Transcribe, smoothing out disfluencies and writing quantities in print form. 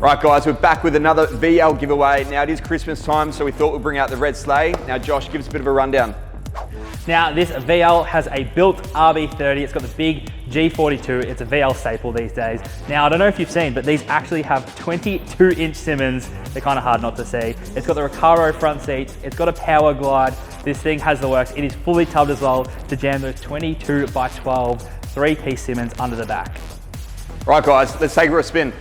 Right guys, we're back with another VL giveaway. Now it is Christmas time, so we thought we'd bring out the red sleigh. Now Josh, give us a bit of a rundown. Now this VL has a built RB30, it's got the big G42, it's a VL staple these days. Now I don't know if you've seen, but these actually have 22-inch Simmons. They're kind of hard not to see. It's got the Recaro front seats, it's got a Powerglide. This thing has the works. It is fully tubbed as well to jam those 22 by 12 3-piece Simmons under the back. Right guys, let's take it for a spin.